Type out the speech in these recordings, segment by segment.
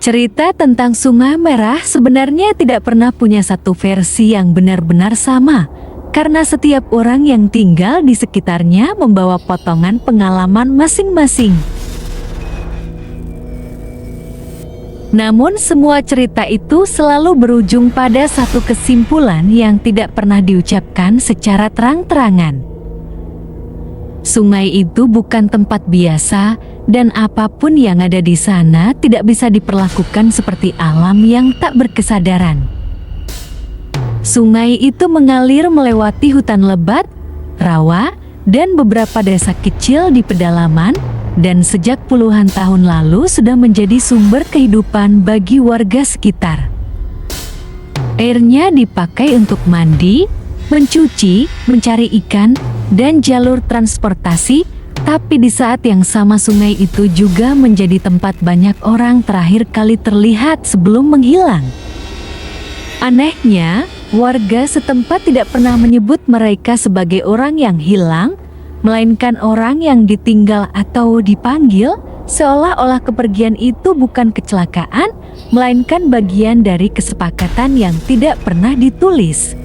Cerita tentang Sungai Merah sebenarnya tidak pernah punya satu versi yang benar-benar sama, karena setiap orang yang tinggal di sekitarnya membawa potongan pengalaman masing-masing. Namun semua cerita itu selalu berujung pada satu kesimpulan yang tidak pernah diucapkan secara terang-terangan. Sungai itu bukan tempat biasa, dan apapun yang ada di sana tidak bisa diperlakukan seperti alam yang tak berkesadaran. Sungai itu mengalir melewati hutan lebat, rawa, dan beberapa desa kecil di pedalaman, dan sejak puluhan tahun lalu sudah menjadi sumber kehidupan bagi warga sekitar. Airnya dipakai untuk mandi, mencuci, mencari ikan, dan jalur transportasi, tapi di saat yang sama sungai itu juga menjadi tempat banyak orang terakhir kali terlihat sebelum menghilang. Anehnya, warga setempat tidak pernah menyebut mereka sebagai orang yang hilang, melainkan orang yang ditinggal atau dipanggil, seolah-olah kepergian itu bukan kecelakaan, melainkan bagian dari kesepakatan yang tidak pernah ditulis.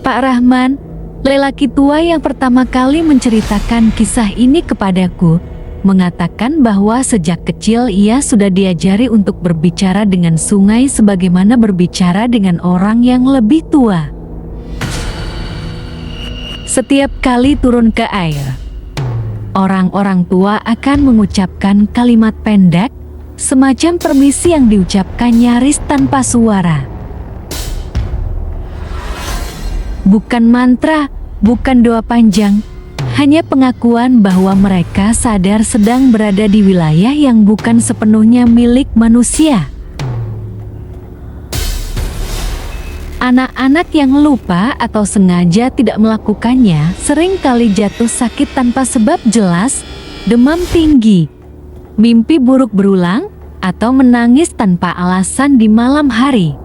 Pak Rahman, lelaki tua yang pertama kali menceritakan kisah ini kepadaku, mengatakan bahwa sejak kecil ia sudah diajari untuk berbicara dengan sungai sebagaimana berbicara dengan orang yang lebih tua. Setiap kali turun ke air, orang-orang tua akan mengucapkan kalimat pendek, semacam permisi yang diucapkan nyaris tanpa suara. Bukan mantra, bukan doa panjang, hanya pengakuan bahwa mereka sadar sedang berada di wilayah yang bukan sepenuhnya milik manusia. Anak-anak yang lupa atau sengaja tidak melakukannya sering kali jatuh sakit tanpa sebab jelas, demam tinggi, mimpi buruk berulang, atau menangis tanpa alasan di malam hari.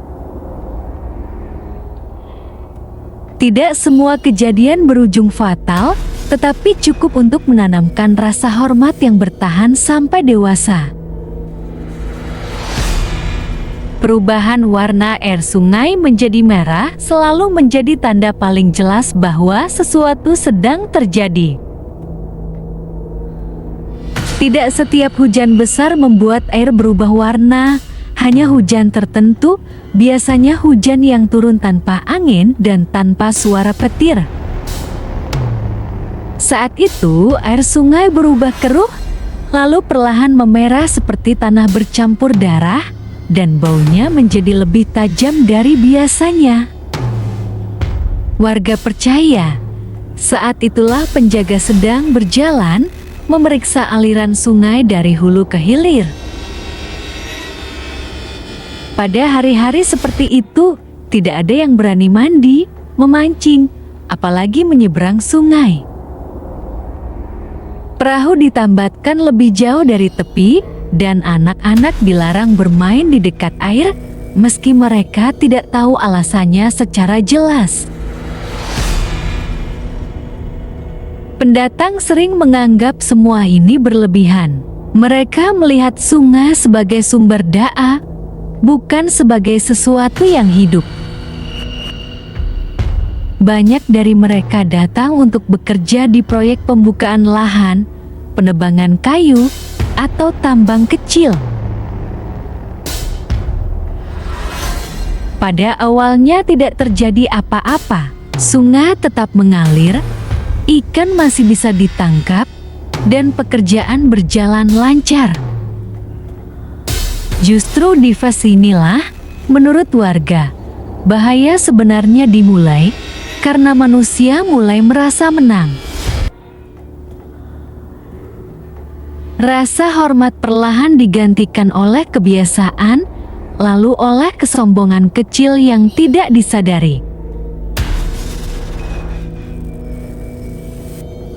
Tidak semua kejadian berujung fatal, tetapi cukup untuk menanamkan rasa hormat yang bertahan sampai dewasa. Perubahan warna air sungai menjadi merah selalu menjadi tanda paling jelas bahwa sesuatu sedang terjadi. Tidak setiap hujan besar membuat air berubah warna. Hanya hujan tertentu, biasanya hujan yang turun tanpa angin dan tanpa suara petir. Saat itu, air sungai berubah keruh, lalu perlahan memerah seperti tanah bercampur darah, dan baunya menjadi lebih tajam dari biasanya. Warga percaya, saat itulah penjaga sedang berjalan, memeriksa aliran sungai dari hulu ke hilir. Pada hari-hari seperti itu, tidak ada yang berani mandi, memancing, apalagi menyeberang sungai. Perahu ditambatkan lebih jauh dari tepi, dan anak-anak dilarang bermain di dekat air, meski mereka tidak tahu alasannya secara jelas. Pendatang sering menganggap semua ini berlebihan. Mereka melihat sungai sebagai sumber da'a, bukan sebagai sesuatu yang hidup. Banyak dari mereka datang untuk bekerja di proyek pembukaan lahan, penebangan kayu, atau tambang kecil. Pada awalnya tidak terjadi apa-apa, sungai tetap mengalir, ikan masih bisa ditangkap, dan pekerjaan berjalan lancar. Justru di fase inilah, menurut warga, bahaya sebenarnya dimulai karena manusia mulai merasa menang. Rasa hormat perlahan digantikan oleh kebiasaan, lalu oleh kesombongan kecil yang tidak disadari.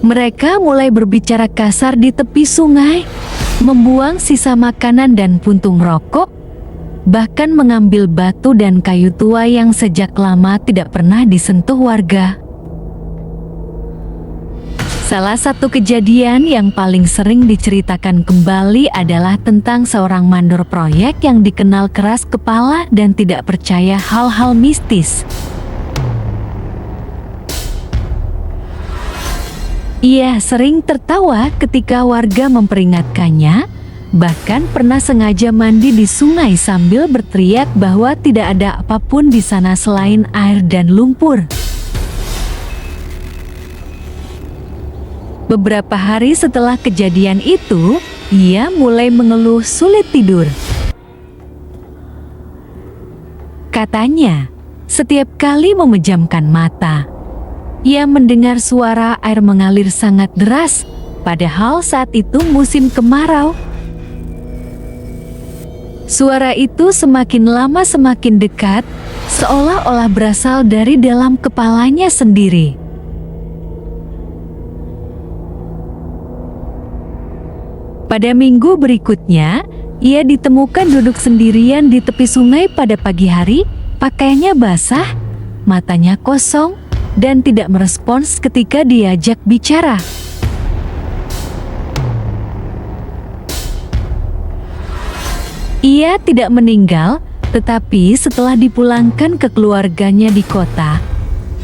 Mereka mulai berbicara kasar di tepi sungai, membuang sisa makanan dan puntung rokok, bahkan mengambil batu dan kayu tua yang sejak lama tidak pernah disentuh warga. Salah satu kejadian yang paling sering diceritakan kembali adalah tentang seorang mandor proyek yang dikenal keras kepala dan tidak percaya hal-hal mistis. Ia sering tertawa ketika warga memperingatkannya, bahkan pernah sengaja mandi di sungai sambil berteriak bahwa tidak ada apapun di sana selain air dan lumpur. Beberapa hari setelah kejadian itu, ia mulai mengeluh sulit tidur. Katanya, setiap kali memejamkan mata, ia mendengar suara air mengalir sangat deras, padahal saat itu musim kemarau. Suara itu semakin lama semakin dekat, seolah-olah berasal dari dalam kepalanya sendiri. Pada minggu berikutnya, ia ditemukan duduk sendirian di tepi sungai pada pagi hari, pakaiannya basah, matanya kosong, dan tidak merespons ketika diajak bicara. Ia tidak meninggal, tetapi setelah dipulangkan ke keluarganya di kota,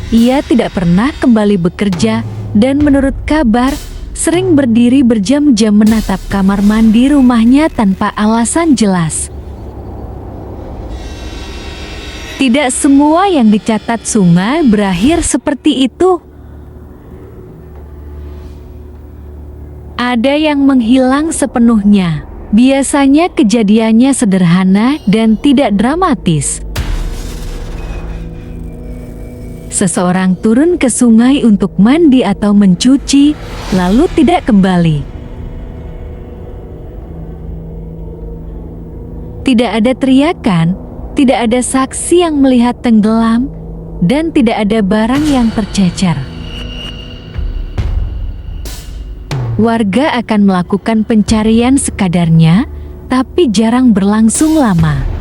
ia tidak pernah kembali bekerja dan menurut kabar, sering berdiri berjam-jam menatap kamar mandi rumahnya tanpa alasan jelas. Tidak semua yang dicatat sungai berakhir seperti itu. Ada yang menghilang sepenuhnya. Biasanya kejadiannya sederhana dan tidak dramatis. Seseorang turun ke sungai untuk mandi atau mencuci, lalu tidak kembali. Tidak ada teriakan, tidak ada saksi yang melihat tenggelam, dan tidak ada barang yang tercecer. Warga akan melakukan pencarian sekadarnya, tapi jarang berlangsung lama.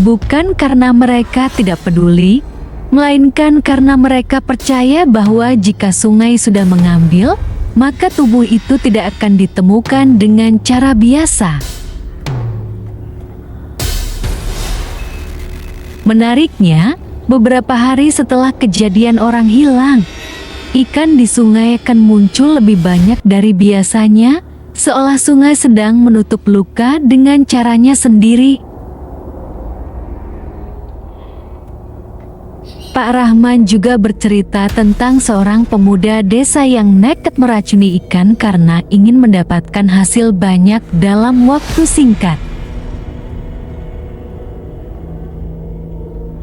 Bukan karena mereka tidak peduli, melainkan karena mereka percaya bahwa jika sungai sudah mengambil, maka tubuh itu tidak akan ditemukan dengan cara biasa. Menariknya, beberapa hari setelah kejadian orang hilang, ikan di sungai akan muncul lebih banyak dari biasanya, seolah sungai sedang menutup luka dengan caranya sendiri. Pak Rahman juga bercerita tentang seorang pemuda desa yang nekat meracuni ikan karena ingin mendapatkan hasil banyak dalam waktu singkat.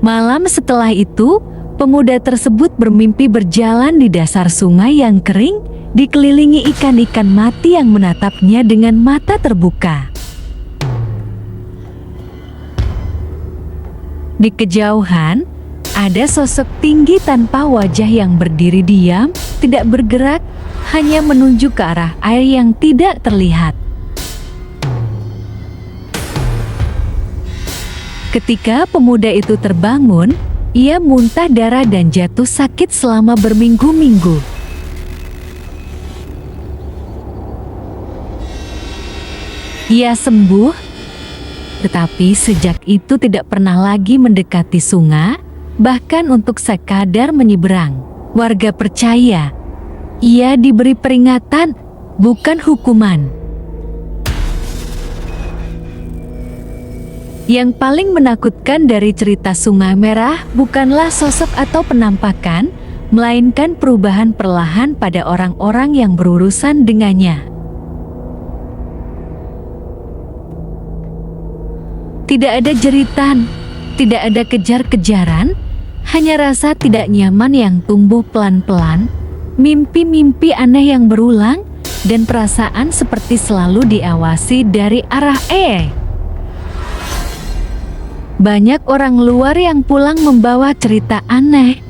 Malam setelah itu, pemuda tersebut bermimpi berjalan di dasar sungai yang kering, dikelilingi ikan-ikan mati yang menatapnya dengan mata terbuka. Di kejauhan, ada sosok tinggi tanpa wajah yang berdiri diam, tidak bergerak, hanya menunjuk ke arah air yang tidak terlihat. Ketika pemuda itu terbangun, ia muntah darah dan jatuh sakit selama berminggu-minggu. Ia sembuh, tetapi sejak itu tidak pernah lagi mendekati sungai, bahkan untuk sekadar menyeberang. Warga percaya, ia diberi peringatan, bukan hukuman. Yang paling menakutkan dari cerita Sungai Merah bukanlah sosok atau penampakan, melainkan perubahan perlahan pada orang-orang yang berurusan dengannya. Tidak ada jeritan, tidak ada kejar-kejaran, hanya rasa tidak nyaman yang tumbuh pelan-pelan, mimpi-mimpi aneh yang berulang, dan perasaan seperti selalu diawasi dari arah Banyak orang luar yang pulang membawa cerita aneh,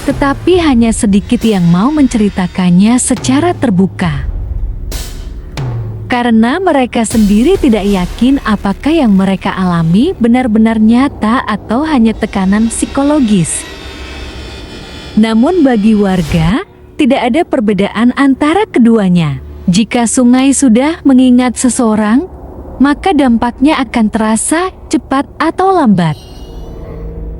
tetapi hanya sedikit yang mau menceritakannya secara terbuka. Karena mereka sendiri tidak yakin apakah yang mereka alami benar-benar nyata atau hanya tekanan psikologis. Namun bagi warga, tidak ada perbedaan antara keduanya. Jika sungai sudah mengingat seseorang, maka dampaknya akan terasa cepat atau lambat.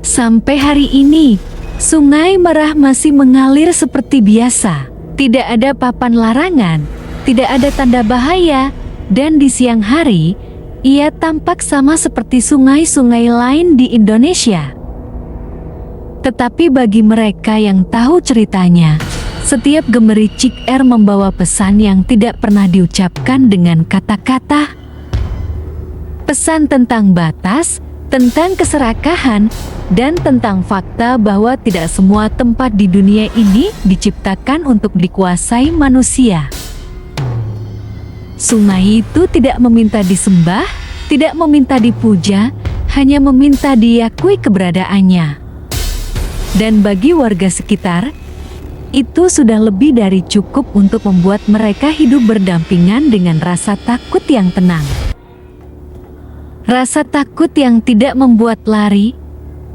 Sampai hari ini, Sungai Merah masih mengalir seperti biasa. Tidak ada papan larangan, tidak ada tanda bahaya, dan di siang hari, ia tampak sama seperti sungai-sungai lain di Indonesia. Tetapi bagi mereka yang tahu ceritanya, setiap gemericik air membawa pesan yang tidak pernah diucapkan dengan kata-kata. Pesan tentang batas, tentang keserakahan, dan tentang fakta bahwa tidak semua tempat di dunia ini diciptakan untuk dikuasai manusia. Sungai itu tidak meminta disembah, tidak meminta dipuja, hanya meminta diakui keberadaannya. Dan bagi warga sekitar, itu sudah lebih dari cukup untuk membuat mereka hidup berdampingan dengan rasa takut yang tenang. Rasa takut yang tidak membuat lari,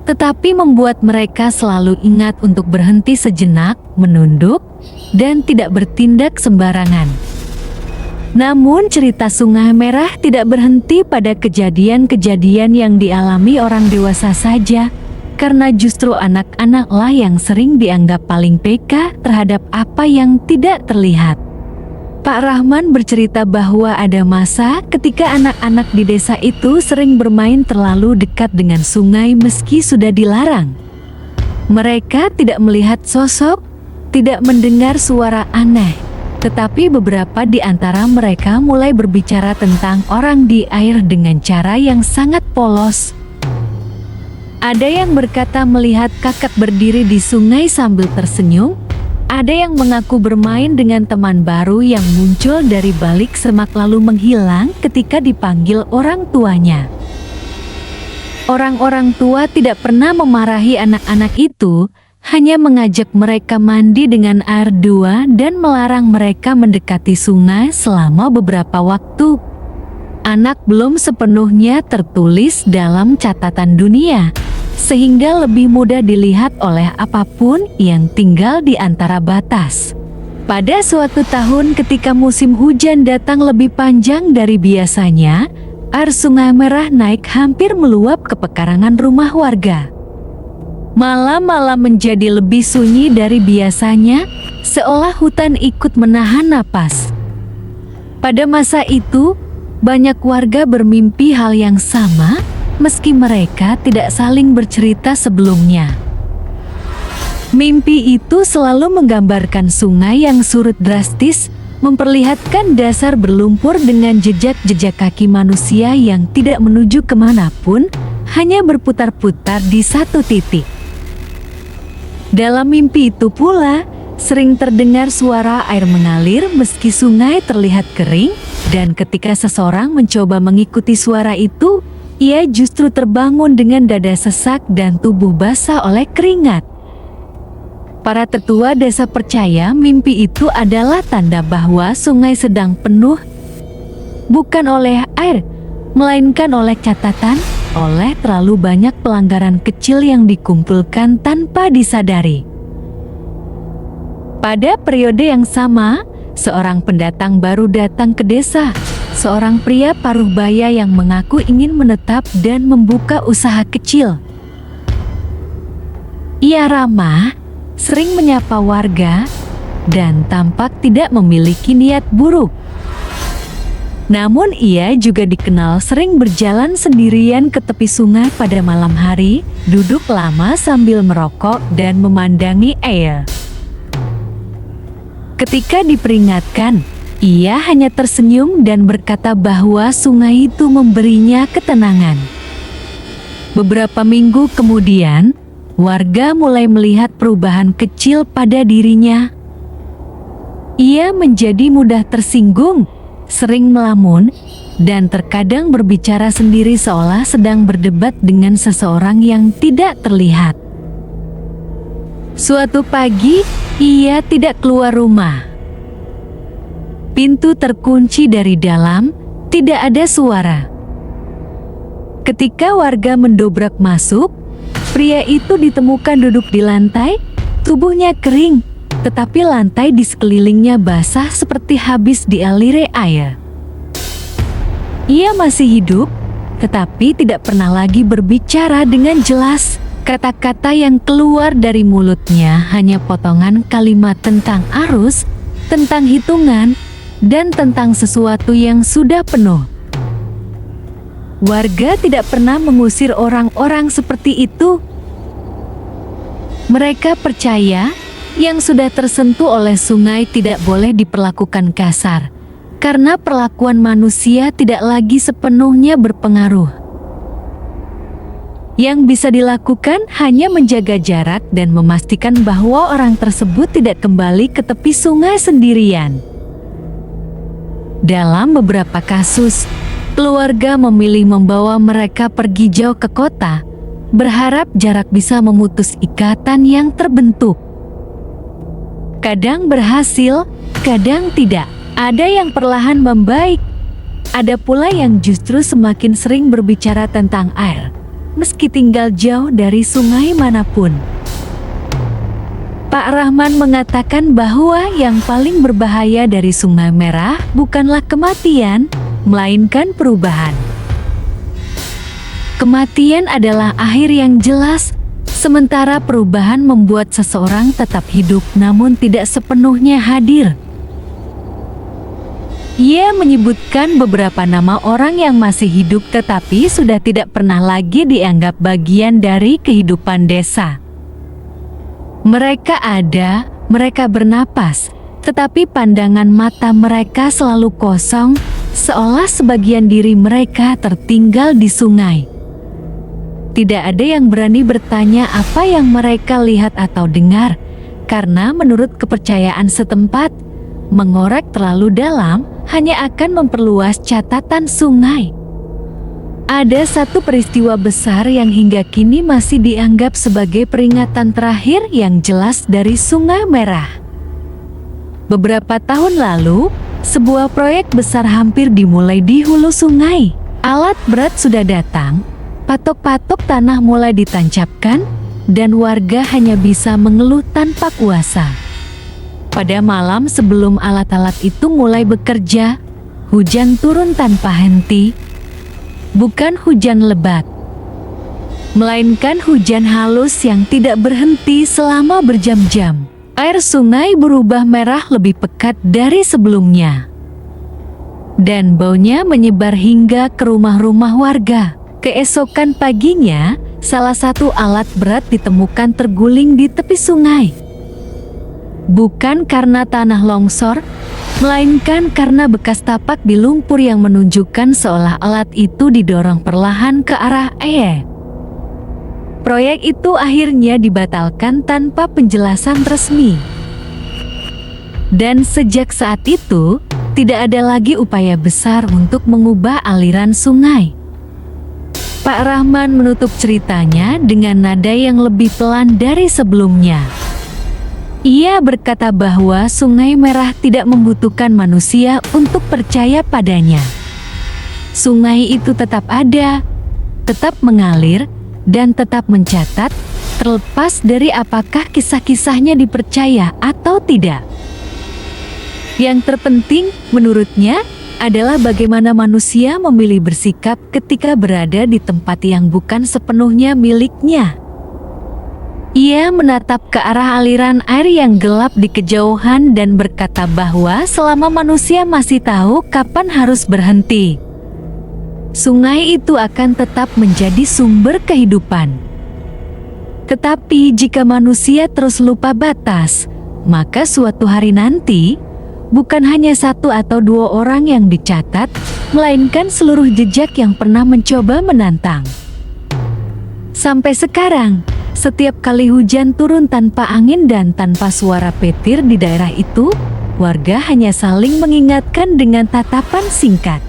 tetapi membuat mereka selalu ingat untuk berhenti sejenak, menunduk, dan tidak bertindak sembarangan. Namun cerita Sungai Merah tidak berhenti pada kejadian-kejadian yang dialami orang dewasa saja, karena justru anak-anaklah yang sering dianggap paling peka terhadap apa yang tidak terlihat. Pak Rahman bercerita bahwa ada masa ketika anak-anak di desa itu sering bermain terlalu dekat dengan sungai meski sudah dilarang. Mereka tidak melihat sosok, tidak mendengar suara aneh. Tetapi beberapa di antara mereka mulai berbicara tentang orang di air dengan cara yang sangat polos. Ada yang berkata melihat kakak berdiri di sungai sambil tersenyum. Ada yang mengaku bermain dengan teman baru yang muncul dari balik semak lalu menghilang ketika dipanggil orang tuanya. Orang-orang tua tidak pernah memarahi anak-anak itu, hanya mengajak mereka mandi dengan air dua dan melarang mereka mendekati sungai selama beberapa waktu. Anak belum sepenuhnya tertulis dalam catatan dunia, sehingga lebih mudah dilihat oleh apapun yang tinggal di antara batas. Pada suatu tahun ketika musim hujan datang lebih panjang dari biasanya, air Sungai Merah naik hampir meluap ke pekarangan rumah warga. Malam-malam menjadi lebih sunyi dari biasanya, seolah hutan ikut menahan napas. Pada masa itu, banyak warga bermimpi hal yang sama, meski mereka tidak saling bercerita sebelumnya. Mimpi itu selalu menggambarkan sungai yang surut drastis, memperlihatkan dasar berlumpur dengan jejak-jejak kaki manusia yang tidak menuju kemanapun, hanya berputar-putar di satu titik. Dalam mimpi itu pula, sering terdengar suara air mengalir meski sungai terlihat kering, dan ketika seseorang mencoba mengikuti suara itu, ia justru terbangun dengan dada sesak dan tubuh basah oleh keringat. Para tetua desa percaya mimpi itu adalah tanda bahwa sungai sedang penuh, bukan oleh air, melainkan oleh catatan, oleh terlalu banyak pelanggaran kecil yang dikumpulkan tanpa disadari. Pada periode yang sama, seorang pendatang baru datang ke desa, seorang pria paruh baya yang mengaku ingin menetap dan membuka usaha kecil. Ia ramah, sering menyapa warga, dan tampak tidak memiliki niat buruk. Namun ia juga dikenal sering berjalan sendirian ke tepi sungai pada malam hari, duduk lama sambil merokok dan memandangi air. Ketika diperingatkan, ia hanya tersenyum dan berkata bahwa sungai itu memberinya ketenangan. Beberapa minggu kemudian, warga mulai melihat perubahan kecil pada dirinya. Ia menjadi mudah tersinggung, sering melamun, dan terkadang berbicara sendiri seolah sedang berdebat dengan seseorang yang tidak terlihat. Suatu pagi, ia tidak keluar rumah. Pintu terkunci dari dalam, tidak ada suara. Ketika warga mendobrak masuk, pria itu ditemukan duduk di lantai, Tubuhnya kering, tetapi lantai di sekelilingnya basah seperti habis dialiri air. Ia masih hidup, tetapi tidak pernah lagi berbicara dengan jelas. Kata-kata yang keluar dari mulutnya hanya potongan kalimat tentang arus, tentang hitungan, dan tentang sesuatu yang sudah penuh. Warga tidak pernah mengusir orang-orang seperti itu. Mereka percaya yang sudah tersentuh oleh sungai tidak boleh diperlakukan kasar, karena perlakuan manusia tidak lagi sepenuhnya berpengaruh. Yang bisa dilakukan hanya menjaga jarak dan memastikan bahwa orang tersebut tidak kembali ke tepi sungai sendirian. Dalam beberapa kasus, keluarga memilih membawa mereka pergi jauh ke kota, berharap jarak bisa memutus ikatan yang terbentuk. Kadang berhasil, kadang tidak. Ada yang perlahan membaik, ada pula yang justru semakin sering berbicara tentang air, meski tinggal jauh dari sungai manapun. Pak Rahman mengatakan bahwa yang paling berbahaya dari Sungai Merah bukanlah kematian, melainkan perubahan. Kematian adalah akhir yang jelas, sementara perubahan membuat seseorang tetap hidup namun tidak sepenuhnya hadir. Ia menyebutkan beberapa nama orang yang masih hidup tetapi sudah tidak pernah lagi dianggap bagian dari kehidupan desa. Mereka ada, mereka bernapas, tetapi pandangan mata mereka selalu kosong, seolah sebagian diri mereka tertinggal di sungai. Tidak ada yang berani bertanya apa yang mereka lihat atau dengar, karena menurut kepercayaan setempat, mengorek terlalu dalam hanya akan memperluas catatan sungai. Ada satu peristiwa besar yang hingga kini masih dianggap sebagai peringatan terakhir yang jelas dari Sungai Merah. Beberapa tahun lalu, sebuah proyek besar hampir dimulai di hulu sungai. Alat berat sudah datang, patok-patok tanah mulai ditancapkan, dan warga hanya bisa mengeluh tanpa kuasa. Pada malam sebelum alat-alat itu mulai bekerja, hujan turun tanpa henti. Bukan hujan lebat, melainkan hujan halus yang tidak berhenti selama berjam-jam. Air sungai berubah merah lebih pekat dari sebelumnya, dan baunya menyebar hingga ke rumah-rumah warga. Keesokan paginya, salah satu alat berat ditemukan terguling di tepi sungai. Bukan karena tanah longsor, melainkan karena bekas tapak di lumpur yang menunjukkan seolah alat itu didorong perlahan ke arah air. Proyek itu akhirnya dibatalkan tanpa penjelasan resmi. Dan sejak saat itu, tidak ada lagi upaya besar untuk mengubah aliran sungai. Pak Rahman menutup ceritanya dengan nada yang lebih pelan dari sebelumnya. Ia berkata bahwa Sungai Merah tidak membutuhkan manusia untuk percaya padanya. Sungai itu tetap ada, tetap mengalir, dan tetap mencatat, terlepas dari apakah kisah-kisahnya dipercaya atau tidak. Yang terpenting, menurutnya, adalah bagaimana manusia memilih bersikap ketika berada di tempat yang bukan sepenuhnya miliknya. Ia menatap ke arah aliran air yang gelap di kejauhan dan berkata bahwa selama manusia masih tahu kapan harus berhenti, sungai itu akan tetap menjadi sumber kehidupan. Tetapi jika manusia terus lupa batas, maka suatu hari nanti, bukan hanya satu atau dua orang yang dicatat, melainkan seluruh jejak yang pernah mencoba menantang. Sampai sekarang, setiap kali hujan turun tanpa angin dan tanpa suara petir di daerah itu, warga hanya saling mengingatkan dengan tatapan singkat.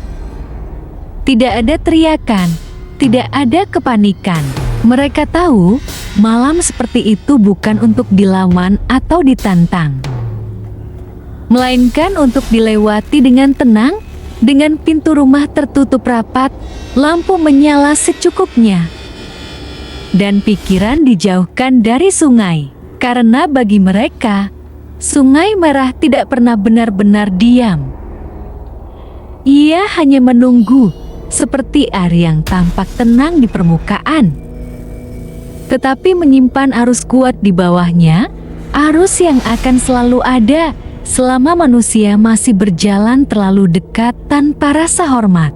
Tidak ada teriakan, tidak ada kepanikan. Mereka tahu, malam seperti itu bukan untuk dilawan atau ditantang, melainkan untuk dilewati dengan tenang, dengan pintu rumah tertutup rapat, lampu menyala secukupnya, dan pikiran dijauhkan dari sungai. Karena bagi mereka, Sungai Merah tidak pernah benar-benar diam. Ia hanya menunggu, seperti air yang tampak tenang di permukaan, tetapi menyimpan arus kuat di bawahnya, arus yang akan selalu ada selama manusia masih berjalan terlalu dekat tanpa rasa hormat.